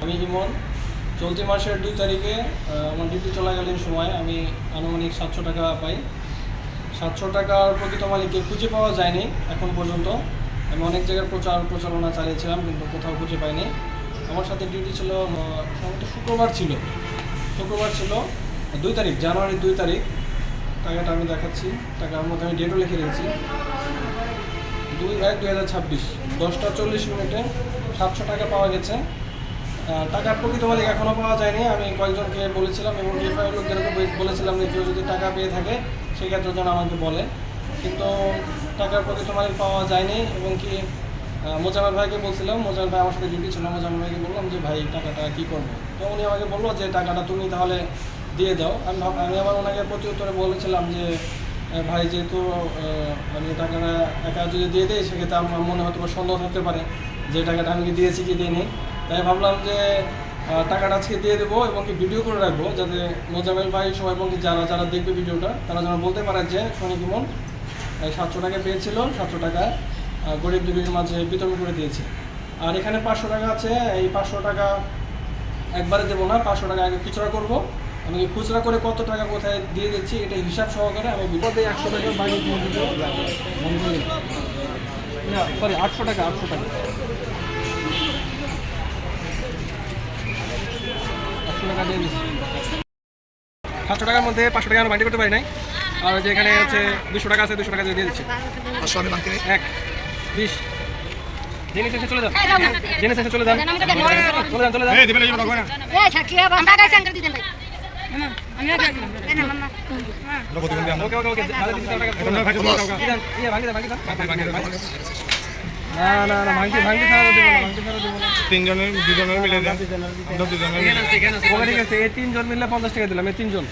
আমি ইমন। চলতি মাসের 2 তারিখে আমার ডিউটি চলাকালীন সময় আমি আনুমানিক 700 টাকা পাই। 700 টাকার প্রকৃত মালিককে খুঁজে পাওয়া যায়নি এখন পর্যন্ত। আমি অনেক জায়গায় প্রচারণা চালিয়েছিলাম কিন্তু কোথাও খুঁজে পাইনি। আমার সাথে ডিউটি ছিল সম্ভবত শুক্রবার ছিল 2 তারিখ, জানুয়ারির 2 তারিখ। টাকাটা আমি দেখাচ্ছি, টাকার মধ্যে আমি ডেটও লিখে রেখেছি। 2/1/2026 10টা 40 মিনিটে 700 টাকা পাওয়া গেছে। টাকার প্রকৃত মালিক এখনও পাওয়া যায়নি। আমি কয়েকজনকে বলেছিলাম এবং এফআইআর লোকদেরকে বলেছিলাম যে কেউ যদি টাকা পেয়ে থাকে সেক্ষেত্রে যেন আমাকে বলে, কিন্তু টাকার প্রকৃত মালিক পাওয়া যায়নি। এবং কি মোজামেল ভাইকে বলছিলাম, মোজামেল ভাই আমার সাথে ডিউটি ছিল, মোজামেল ভাইকে বললাম যে ভাই টাকাটা কী করবো, তো উনি আমাকে বললো যে টাকাটা তুমি তাহলে দিয়ে দাও। আমি আবার ওনাকে প্রতি উত্তরে বলেছিলাম যে ভাই যেহেতু আমি টাকাটা একা যদি দিয়ে দিই সেক্ষেত্রে আমার মনে হয়তো সন্দেহ থাকতে পারে যে টাকাটা আমি দিয়েছি কি দিইনি। তাই ভাবলাম যে টাকাটা আজকে দিয়ে দেবো এবং কি ভিডিও করে রাখবো, যাতে মোজামেল ভাই সহ এবং যারা দেখবে ভিডিওটা তারা যেন বলতে পারে যে সনিক ইমন 700 টাকা পেয়েছিল, 700 টাকা গরিব দুঃখীর মাঝে বিতরণ করে দিয়েছে। আর এখানে 500 টাকা আছে, এই 500 টাকা একবারে দেবো না, 500 টাকা আগে খুচরা করবো। আমি খুচরা করে কত টাকা কোথায় দিয়ে দিচ্ছি এটা হিসাব সহকারে আমি বিপদে 100 টাকা বাড়ি সরি 800 টাকা 800 টাকা দিয়ে দিচ্ছি। 700 টাকার মধ্যে 500 টাকা আমি বাড়ি করতে পারি নাই। আর যে এখানে আছে 200 টাকা আছে, 200 টাকা দিয়ে দিচ্ছি। 1 20 জেনে শেষে চলে যান, জেনে শেষে চলে যান, চলে যান। না ভাঙি ছাড়া দেবো না, তিনজনের দুজনের মিলে দেন, ঠিক আছে। এই 3 জন মিললে 50 টাকা দিলাম, এই 3 জন,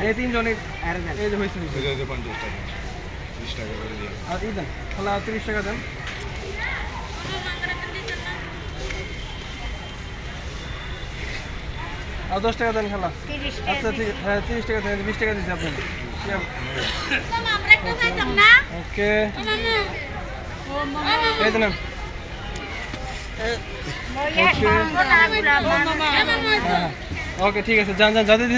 এই 3 জনের এই যে হয়েছে 50 টাকা 20 টাকা করে দিন। আর এই দেন তাহলে 30 টাকা দেন। আর 10 টাকা দেন খালা। আচ্ছা ঠিক, হ্যাঁ 30 টাকা দেন, 20 টাকা দিচ্ছি আপনাকে। ওকে এই দেন। ওকে ঠিক আছে, যান যাদের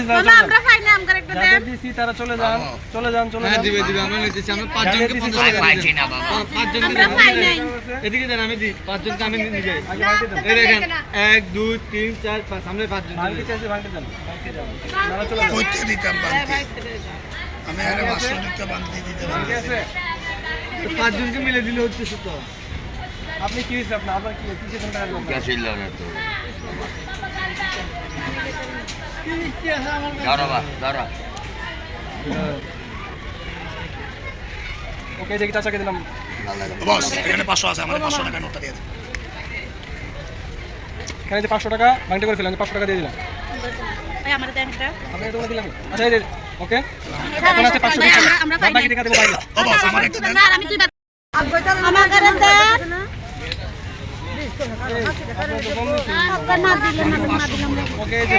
দিছি তারা চলে যান, চলে যান। দিবে আমরা নিতেছি, আমরা 5 জনকে 50 টাকা পাইছি না বাবা, 5 জনকে এদিকে দেন, আমি দিই 5 জনকে আমি নিয়ে যাই। এই দেখেন 1 2 3 4 5 সামনে 5 জন ভাঙতে চাইছে, ভাঙতে যান, নারা চলে যান। কইতে দিতাম ভাঙতে, আমি আরে 500 টাকা ভাঙতে দিতাম, ঠিক আছে। 5 জনকে মিলে দিলে হচ্ছে তো। আপনি কি হইছে আপনার কি কিছু টাকা লোক ক্যাশ ইল্লা না তো কি আছে আমার দাঁড়া। ওকে দেখি চাচাকে দিলাম বস, এখানে 500 আছে, আমার 500 টাকা নোটটা দিয়ে দেন। এখানে যে 500 টাকা ভাঙতে করে ফেললাম, 500 টাকা দিয়ে দিলাম। ভাই আমারে দেন এটা, আপনি এটা দিলাম। আচ্ছা এই ওকে এখন আছে 500 টাকা, আমরা বাকি টাকা দেব ভাই। বস আমার একটা দেন, স্যার আমি তুই আমার করে দেন। ওকে যে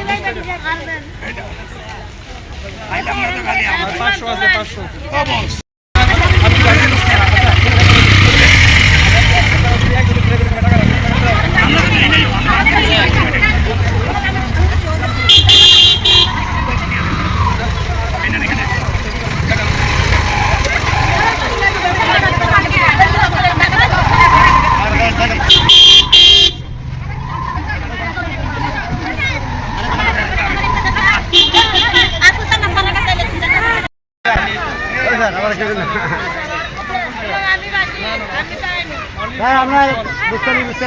500 আছে 500 আমরা বুঝতে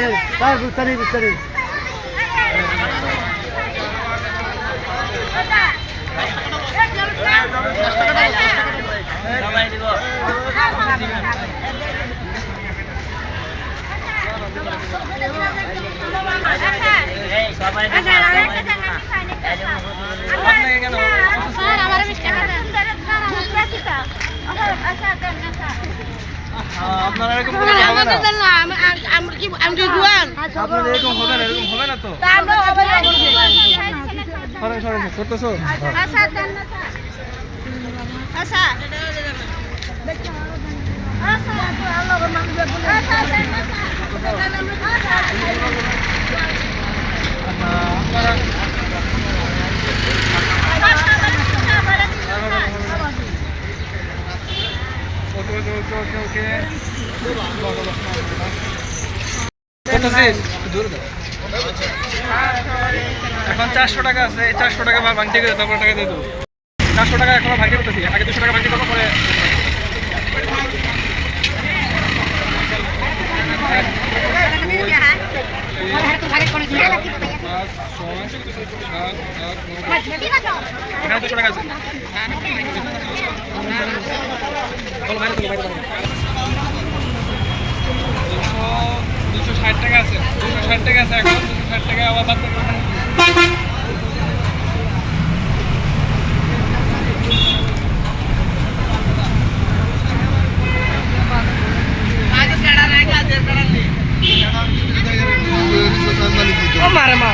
আপনারা এরকম হবে না, আমি জুয়ান আপনারা এরকম হবে না, এরকম হবে না তো আমরা হবে না। সরেন করতেছো আচ্ছা দেন না আচ্ছা আচ্ছা আল্লাহর নাম দিয়ে বলে আচ্ছা দেন না করতেছিস দূরে দাও। এখন 400 টাকা আছে, এই 400 টাকা ভাঙতে গেলে তারপর টাকা দিয়ে দেবো। 400 টাকা এখন ভাঙতে করতেছি, আগে 200 টাকা ভাঙতে করবো পরে। এখানে 200 টাকা আছে। 260 টাকা আছে, 260 টাকা আছে এখন, 260 টাকা আবার বাদ করবো। মারে মা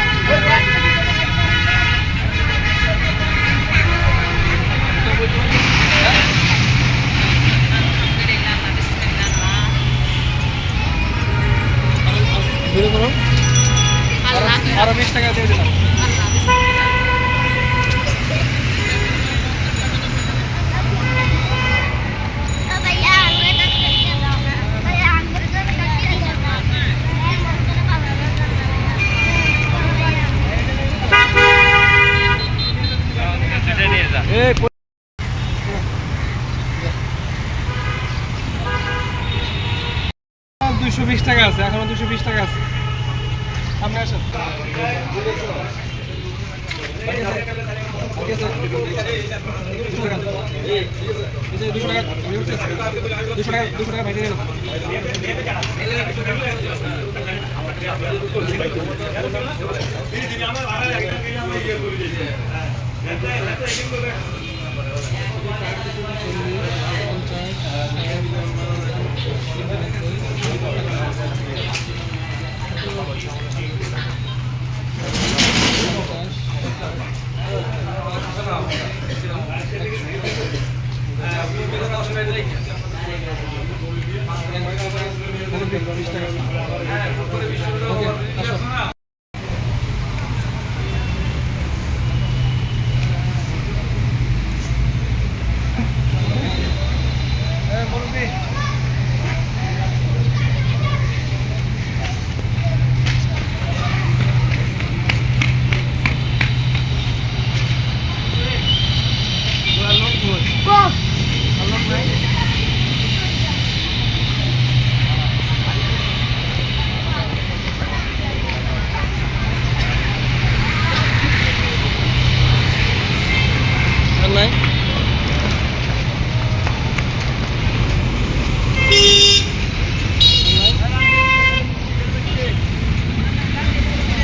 আরো 20 টাকা দিয়ে দিলাম। দুশো 20 টাকা আছে, এখনো 220 টাকা আছে। সামনে আসেন। দুশো টাকা ভাইতে দিলাম।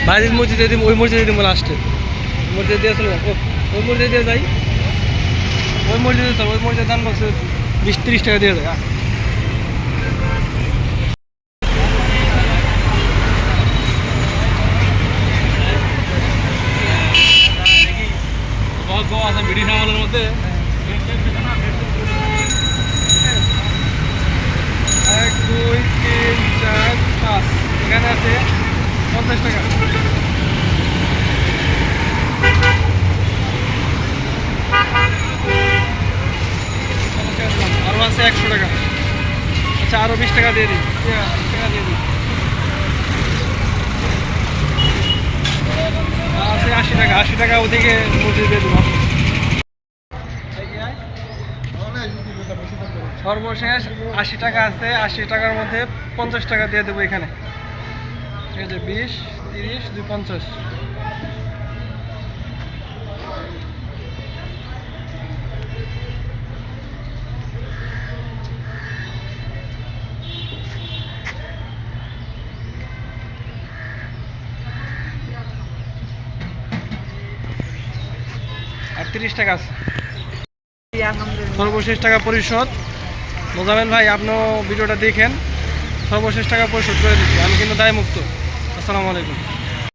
বাইরের মসজিদে দিই, ওই মসজিদে দিব লাস্টে। মসজিদে দিয়ে চলে ওই মসজিদে দিয়ে যাই, ওই মসজিদে চল, ওই মসজিদের দাম বক্সে 20-30 টাকা দিয়ে যায়। ভিডিও সামালের মধ্যে 1, 2, 3, 4, 5 এখানে আছে 50 টাকা। আরো আছে 100 টাকা। আচ্ছা আরো 20 টাকা দিয়ে দিই, 20 টাকা দিয়ে দিই। আছে 80 টাকা, 80 টাকা ওদিকে মসজিদে দিয়ে দেবো। সর্বশেষ 80 টাকা আছে, 80 টাকার মধ্যে 50 টাকা দিয়ে দেবো এখানে। ঠিক আছে, 20, 30, 2, 50। আর 30 টাকা আছে। সর্বশেষ টাকা পরিশোধ। মোজামেল ভাই, আপনিও ভিডিওটা দেখেন। সর্বশেষ টাকা পরিশোধ করে দিচ্ছি, আমি কিন্তু দায় মুক্ত। আসসালামু আলাইকুম।